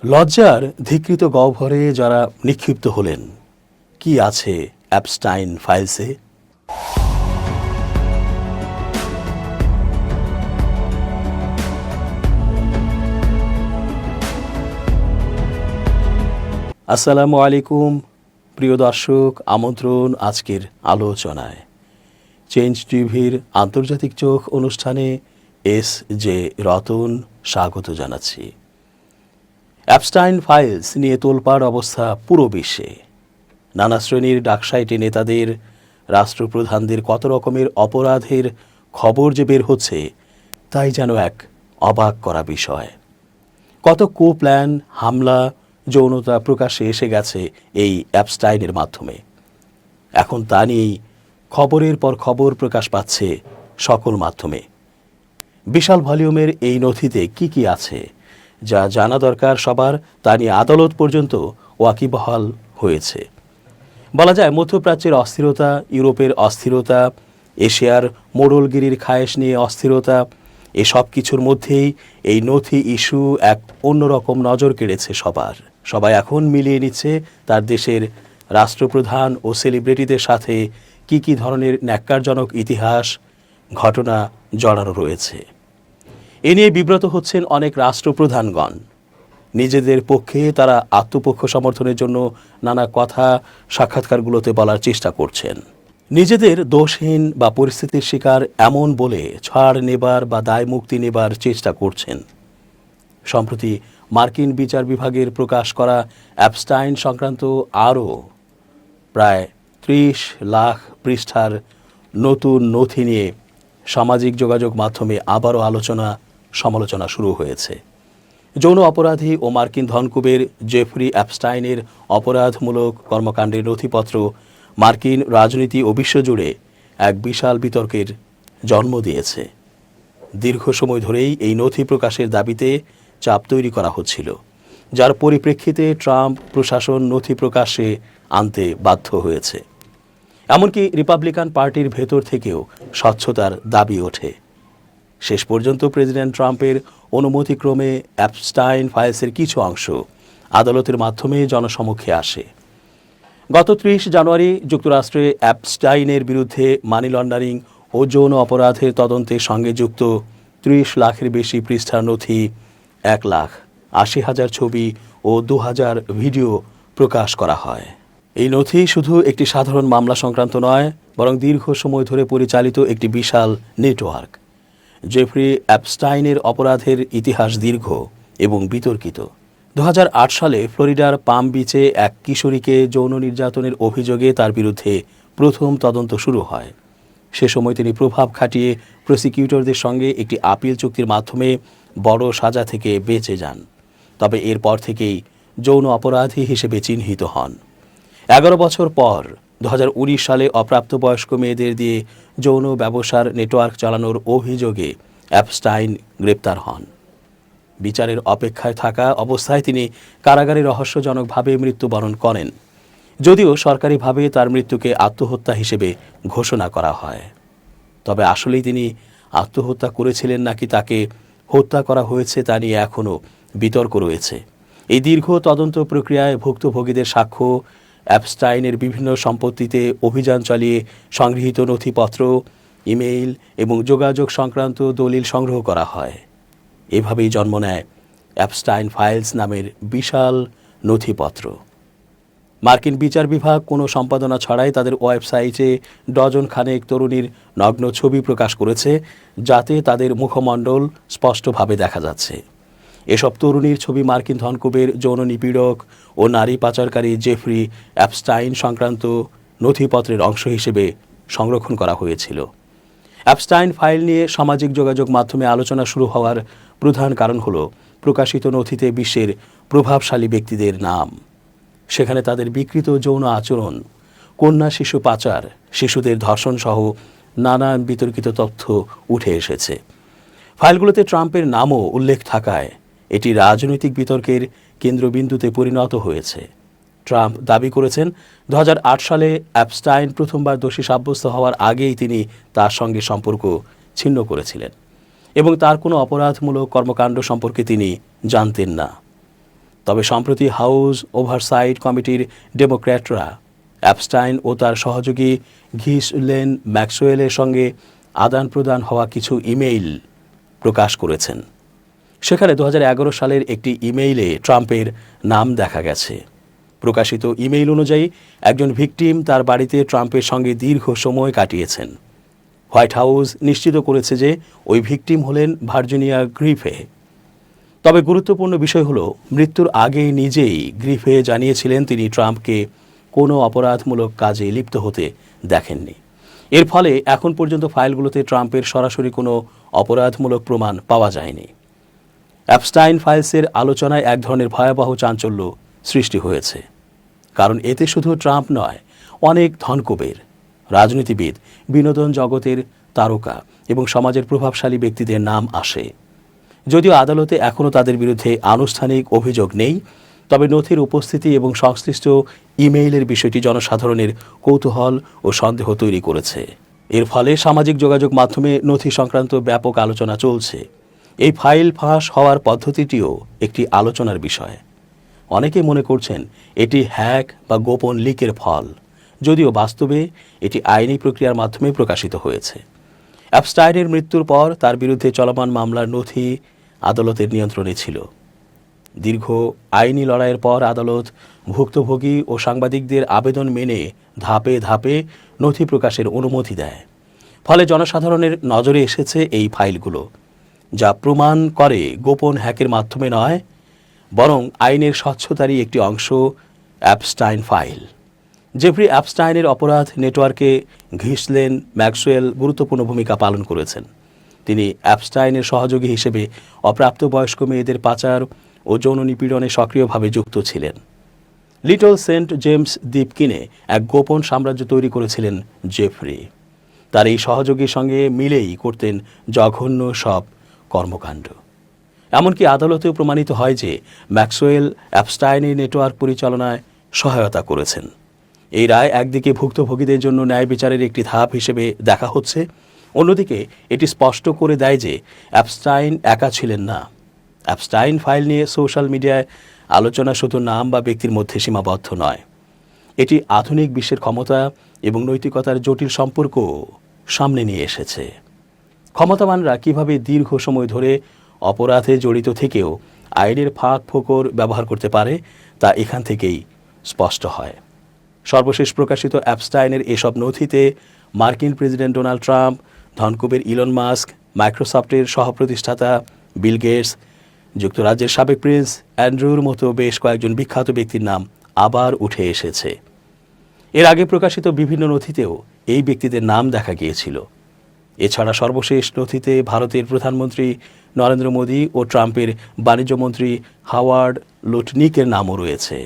লজ্জার ধিকৃত গহ্বরে যারা নিক্ষিপ্ত হলেন, কি আছে অ্যাপস্টাইন ফাইলসে? আসসালামু আলাইকুম প্রিয় দর্শক, আমন্ত্রণ আজকের আলোচনায়। চেঞ্জ টিভির আন্তর্জাতিক চোখ অনুষ্ঠানে এস জে রতন স্বাগত জানাচ্ছি। অ্যাপস্টাইন ফাইলস নিয়ে তোলপাড় অবস্থা পুরো বিশ্বে। নানা শ্রেণীর ডাকসাইটে নেতাদের, রাষ্ট্রপ্রধানদের কত রকমের অপরাধের খবর যে বের হচ্ছে, তাই যেন এক অবাক করা বিষয়। কত প্ল্যান, হামলা, যৌনতা প্রকাশ্যে এসে গেছে এই অ্যাপস্টাইনের মাধ্যমে। এখন তা নিয়েই খবরের পর খবর প্রকাশ পাচ্ছে সকল মাধ্যমে। বিশাল ভলিউমের এই নথিতে কি কি আছে যা জানা দরকার সবার, তা নিয়ে আদালত পর্যন্ত ওয়াকিবহাল হয়েছে। বলা যায় মধ্যপ্রাচ্যের অস্থিরতা, ইউরোপের অস্থিরতা, এশিয়ার মোড়লগিরির খায়েশ নিয়ে অস্থিরতা, এসব কিছুর মধ্যেই এই নথি ইস্যু এক অন্যরকম নজর কেড়েছে সবার। সবাই এখন মিলিয়ে নিচ্ছে তার দেশের রাষ্ট্রপ্রধান ও সেলিব্রিটিদের সাথে কি কি ধরনের ন্যাক্কারজনক ইতিহাস, ঘটনা জড়ানো রয়েছে। এ নিয়ে বিব্রত হচ্ছেন অনেক রাষ্ট্রপ্রধানগণ। নিজেদের পক্ষে তারা আত্মপক্ষ সমর্থনের জন্য নানা কথা সাক্ষাৎকারগুলোতে বলার চেষ্টা করছেন। নিজেদের দোষহীন বা পরিস্থিতির শিকার এমন বলে ছাড় নেবার বা দায় মুক্তি নেবার চেষ্টা করছেন। সম্প্রতি মার্কিন বিচার বিভাগের প্রকাশ করা অ্যাপস্টাইন সংক্রান্ত আরও প্রায় 30 লাখ পৃষ্ঠার নতুন নথি নিয়ে সামাজিক যোগাযোগ মাধ্যমে আবারও আলোচনা সমালোচনা শুরু হয়েছে। যৌন অপরাধী ও মার্কিন ধনকুবের জেফরি অ্যাপস্টাইনের অপরাধমূলক কর্মকাণ্ডের নথিপত্র মার্কিন রাজনীতি ও বিশ্বজুড়ে এক বিশাল বিতর্কের জন্ম দিয়েছে। দীর্ঘ সময় ধরেই এই নথি প্রকাশের দাবিতে চাপ তৈরি করা হচ্ছিল, যার পরিপ্রেক্ষিতে ট্রাম্প প্রশাসন নথি প্রকাশে আনতে বাধ্য হয়েছে। এমনকি রিপাবলিকান পার্টির ভেতর থেকেও স্বচ্ছতার দাবি ওঠে। শেষ পর্যন্ত প্রেসিডেন্ট ট্রাম্পের অনুমতিক্রমে অ্যাপস্টাইন ফাইলসের কিছু অংশ আদালতের মাধ্যমে জনসমক্ষে আসে। গত 30 জানুয়ারি যুক্তরাষ্ট্রে অ্যাপস্টাইনের বিরুদ্ধে মানি লন্ডারিং ও যৌন অপরাধের তদন্তের সঙ্গে যুক্ত 30 লাখের বেশি পৃষ্ঠার নথি, 1,80,000 ছবি ও 2,000 ভিডিও প্রকাশ করা হয়। এই নথি শুধু একটি সাধারণ মামলা সংক্রান্ত নয়, বরং দীর্ঘ সময় ধরে পরিচালিত একটি বিশাল নেটওয়ার্ক। জেফরি অ্যাপস্টাইনের অপরাধের ইতিহাস দীর্ঘ এবং বিতর্কিত। 2008 সালে ফ্লোরিডার পাম বিচে এক কিশোরীকে যৌন নির্যাতনের অভিযোগে তার বিরুদ্ধে প্রথম তদন্ত শুরু হয়। সে সময় তিনি প্রভাব খাটিয়ে প্রসিকিউটরদের সঙ্গে একটি আপিল চুক্তির মাধ্যমে বড় সাজা থেকে বেঁচে যান। তবে এরপর থেকেই যৌন অপরাধী হিসেবে চিহ্নিত হন। 11 বছর পর 2019 সালে অপ্রাপ্তবয়স্ক মেয়েদের দিয়ে যৌন ব্যবসার নেটওয়ার্ক চালানোর অভিযোগে অ্যাপস্টাইন গ্রেপ্তার হন। বিচারের অপেক্ষায় থাকা অবস্থায় তিনি কারাগারে রহস্যজনকভাবে মৃত্যুবরণ করেন, যদিও সরকারিভাবে তার মৃত্যুকে আত্মহত্যা হিসেবে ঘোষণা করা হয়। তবে আসলেই তিনি আত্মহত্যা করেছিলেন নাকি তাকে হত্যা করা হয়েছে তা নিয়ে এখনও বিতর্ক রয়েছে। এই দীর্ঘ তদন্ত প্রক্রিয়ায় ভুক্তভোগীদের সাক্ষ্য, অ্যাপস্টাইনের বিভিন্ন সম্পত্তিতে অভিযান চালিয়ে সংগৃহীত নথিপত্র, ইমেইল এবং যোগাযোগ সংক্রান্ত দলিল সংগ্রহ করা হয়। এভাবেই জন্ম নেয় অ্যাপস্টাইন ফাইলস নামের বিশাল নথিপত্র। মার্কিন বিচার বিভাগ কোনো সম্পাদনা ছাড়াই তাদের ওয়েবসাইটে ডজন খানেক তরুণীর নগ্ন ছবি প্রকাশ করেছে, যাতে তাদের মুখমণ্ডল স্পষ্টভাবে দেখা যাচ্ছে। এসব তরুণীর ছবি মার্কিন ধনকুবের যৌন নিপীড়ক ও নারী পাচারকারী জেফরি অ্যাপস্টাইন সংক্রান্ত নথিপত্রের অংশ হিসেবে সংরক্ষণ করা হয়েছিল। অ্যাপস্টাইন ফাইল নিয়ে সামাজিক যোগাযোগ মাধ্যমে আলোচনা শুরু হওয়ার প্রধান কারণ হল প্রকাশিত নথিতে বিশ্বের প্রভাবশালী ব্যক্তিদের নাম। সেখানে তাদের বিকৃত যৌন আচরণ, কন্যা শিশু পাচার, শিশুদের ধর্ষণ সহ নানান বিতর্কিত তথ্য উঠে এসেছে। ফাইলগুলোতে ট্রাম্পের নামও উল্লেখ থাকায় এটি রাজনৈতিক বিতর্কের কেন্দ্রবিন্দুতে পরিণত হয়েছে। ট্রাম্প দাবি করেছেন 2008 সালে অ্যাপস্টাইন প্রথমবার দোষী সাব্যস্ত হওয়ার আগেই তিনি তার সঙ্গে সম্পর্ক ছিন্ন করেছিলেন এবং তার কোনো অপরাধমূলক কর্মকাণ্ড সম্পর্কে তিনি জানতেন না। তবে সম্প্রতি হাউস ওভারসাইট কমিটির ডেমোক্র্যাটরা অ্যাপস্টাইন ও তার সহযোগী ঘিসলেন ম্যাক্সওয়েলের সঙ্গে আদান প্রদান হওয়া কিছু ইমেইল প্রকাশ করেছেন। সেখানে 2011 সালের একটি ইমেইলে ট্রাম্পের নাম দেখা গেছে। প্রকাশিত ইমেইল অনুযায়ী একজন ভিকটিম তার বাড়িতে ট্রাম্পের সঙ্গে দীর্ঘ সময় কাটিয়েছেন। হোয়াইট হাউস নিশ্চিত করেছে যে ওই ভিকটিম হলেন ভার্জিনিয়া গ্রিফে। তবে গুরুত্বপূর্ণ বিষয় হলো, মৃত্যুর আগে নিজেই গ্রিফে জানিয়েছিলেন তিনি ট্রাম্পকে কোনো অপরাধমূলক কাজে লিপ্ত হতে দেখেননি। এর ফলে এখন পর্যন্ত ফাইলগুলোতে ট্রাম্পের সরাসরি কোনো অপরাধমূলক প্রমাণ পাওয়া যায়নি। অ্যাপস্টাইন ফাইলসের আলোচনায় এক ধরনের ভয়াবহ চাঞ্চল্য সৃষ্টি হয়েছে, কারণ এতে শুধু ট্রাম্প নয়, অনেক ধনকুবের, রাজনীতিবিদ, বিনোদন জগতের তারকা এবং সমাজের প্রভাবশালী ব্যক্তিদের নাম আসে। যদিও আদালতে এখনও তাদের বিরুদ্ধে আনুষ্ঠানিক অভিযোগ নেই, তবে নথির উপস্থিতি এবং সংশ্লিষ্ট ইমেইলের বিষয়টি জনসাধারণের কৌতূহল ও সন্দেহ তৈরি করেছে। এর ফলে সামাজিক যোগাযোগ মাধ্যমে নথি সংক্রান্ত ব্যাপক আলোচনা চলছে। এই ফাইল ফাঁস হওয়ার পদ্ধতিটিও একটি আলোচনার বিষয়। অনেকে মনে করছেন এটি হ্যাক বা গোপন লিকের ফল, যদিও বাস্তবে এটি আইনি প্রক্রিয়ার মাধ্যমে প্রকাশিত হয়েছে। অ্যাপস্টাইনের মৃত্যুর পর তার বিরুদ্ধে চলমান মামলার নথি আদালতের নিয়ন্ত্রণে ছিল। দীর্ঘ আইনি লড়াইয়ের পর আদালত ভুক্তভোগী ও সাংবাদিকদের আবেদন মেনে ধাপে ধাপে নথি প্রকাশের অনুমতি দেয়। ফলে জনসাধারণের নজরে এসেছে এই ফাইলগুলো, যা প্রমাণ করে গোপন হ্যাকের মাধ্যমে নয়, বরং আইনের স্বচ্ছতারই একটি অংশ অ্যাপস্টাইন ফাইল। জেফ্রি অ্যাপস্টাইনের অপরাধ নেটওয়ার্কে ঘিসলেন ম্যাক্সওয়েল গুরুত্বপূর্ণ ভূমিকা পালন করেছেন। তিনি অ্যাপস্টাইনের সহযোগী হিসেবে অপ্রাপ্তবয়স্ক মেয়েদের পাচার ও যৌন নিপীড়নে সক্রিয়ভাবে যুক্ত ছিলেন। লিটল সেন্ট জেমস দ্বীপ কিনে এক গোপন সাম্রাজ্য তৈরি করেছিলেন জেফ্রি। তার এই সহযোগীর সঙ্গে মিলেই করতেন জঘন্য সব কর্মকাণ্ড। এমনকি আদালতেও প্রমাণিত হয় যে ম্যাক্সওয়েল অ্যাপস্টাইনের নেটওয়ার্ক পরিচালনায় সহায়তা করেছেন। এই রায় একদিকে ভুক্তভোগীদের জন্য ন্যায় বিচারের একটি ধাপ হিসেবে দেখা হচ্ছে, অন্যদিকে এটি স্পষ্ট করে দেয় যে অ্যাপস্টাইন একা ছিলেন না। অ্যাপস্টাইন ফাইল নিয়ে সোশ্যাল মিডিয়ায় আলোচনা শুধু নাম বা ব্যক্তির মধ্যে সীমাবদ্ধ নয়, এটি আধুনিক বিশ্বের ক্ষমতা এবং নৈতিকতার জটিল সম্পর্ক সামনে নিয়ে এসেছে। ক্ষমতাবানরা কিভাবে দীর্ঘ সময় ধরে অপরাধে জড়িত থেকেও আইনের ফাঁক ফোকর ব্যবহার করতে পারে তা এখান থেকেই স্পষ্ট হয়। সর্বশেষ প্রকাশিত অ্যাপস্টাইনের এসব নথিতে মার্কিন প্রেসিডেন্ট ডোনাল্ড ট্রাম্প, ধনকুবের ইলন মাস্ক, মাইক্রোসফটের সহপ্রতিষ্ঠাতা বিল গেটস, যুক্তরাজ্যের সাবেক প্রিন্স অ্যান্ড্রুর মতো বেশ কয়েকজন বিখ্যাত ব্যক্তির নাম আবার উঠে এসেছে। এর আগে প্রকাশিত বিভিন্ন নথিতেও এই ব্যক্তিদের নাম দেখা গিয়েছিল। এছাড়া সর্বশেষ নথিতে ভারতের প্রধানমন্ত্রী নরেন্দ্র মোদী ও ট্রাম্পের বাণিজ্যমন্ত্রী হাওয়ার্ড লুটনিকের নামও রয়েছে।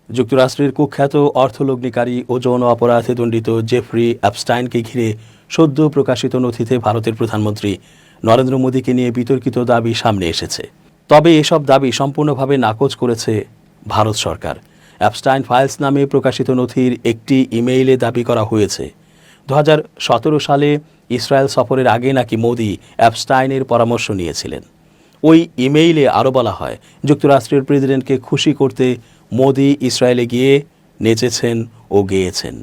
যুক্তরাষ্ট্রের কুখ্যাত অর্থলগ্নিকারী ও যৌন অপরাধে দণ্ডিত জেফ্রি অ্যাপস্টাইনকে ঘিরে সদ্য প্রকাশিত নথিতে ভারতের প্রধানমন্ত্রী নরেন্দ্র মোদীকে নিয়ে বিতর্কিত দাবি সামনে এসেছে। তবে এসব দাবি সম্পূর্ণভাবে নাকচ করেছে ভারত সরকার। অ্যাপস্টাইন ফাইলস নামে প্রকাশিত নথির একটি ইমেইলে দাবি করা হয়েছে 2017 সালে ইসরায়েল সফরের আগে নাকি মোদি অ্যাপস্টাইনের পরামর্শ নিয়েছিলেন। ওই ইমেইলে আরও বলা হয়, যুক্তরাষ্ট্রের প্রেসিডেন্টকে খুশি করতে মোদি ইসরায়েলে গিয়ে নেচেছেন ও গেয়েছেন।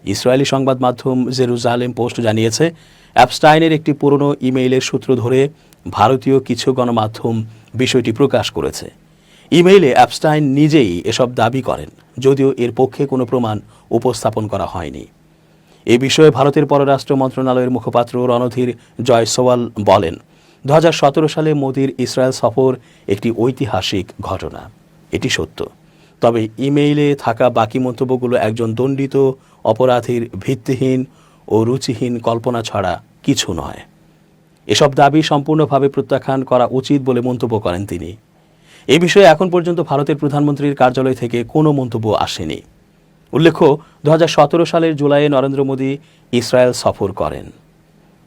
ইসরায়েলি সংবাদ মাধ্যম জেরুজালেম পোস্ট জানিয়েছে, অ্যাপস্টাইনের একটি পুরনো ইমেইলের সূত্র ধরে ভারতীয় কিছু গণমাধ্যম বিষয়টি প্রকাশ করেছে। ইমেইলে অ্যাপস্টাইন নিজেই এসব দাবি করেন, যদিও এর পক্ষে কোনো প্রমাণ উপস্থাপন করা হয়নি। এ বিষয়ে ভারতের পররাষ্ট্র মন্ত্রণালয়ের মুখপাত্র রণধীর জয়সওয়াল বলেন, 2017 সালে মোদির ইসরায়েল সফর একটি ঐতিহাসিক ঘটনা, এটি সত্য। তবে ইমেইলে থাকা বাকি মন্তব্যগুলো একজন দণ্ডিত অপরাধীর ভিত্তিহীন ও রুচিহীন কল্পনা ছাড়া কিছু নয়। এসব দাবি সম্পূর্ণভাবে প্রত্যাখ্যান করা উচিত বলে মন্তব্য করেন তিনি। এ বিষয়ে এখন পর্যন্ত ভারতের প্রধানমন্ত্রীর কার্যালয় থেকে কোনো মন্তব্য আসেনি। উল্লেখ্য, 2017 সালের জুলাইয়ে নরেন্দ্র মোদী ইসরায়েল সফর করেন।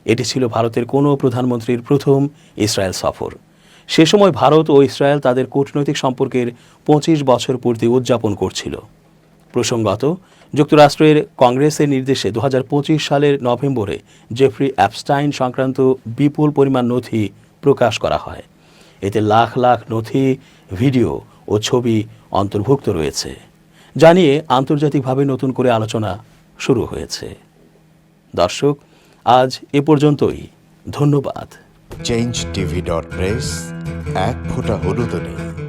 এটি ছিল ভারতের কোনো প্রধানমন্ত্রীর প্রথম ইসরায়েল সফর। সে সময় ভারত ও ইসরায়েল তাদের কূটনৈতিক সম্পর্কের 25 বছর পূর্তি উদযাপন করছিল। প্রসঙ্গত, যুক্তরাষ্ট্রের কংগ্রেসের নির্দেশে 2025 সালের নভেম্বরে জেফ্রি অ্যাপস্টাইন সংক্রান্ত বিপুল পরিমাণ নথি প্রকাশ করা হয়। এতে লাখ লাখ নথি, ভিডিও ও ছবি অন্তর্ভুক্ত রয়েছে, জানিয়ে আন্তর্জাতিকভাবে নতুন করে আলোচনা শুরু হয়েছে। দর্শক, আজ এ পর্যন্তই। ধন্যবাদ। changeTV.press, এক ফোঁটা হলুদও নেই।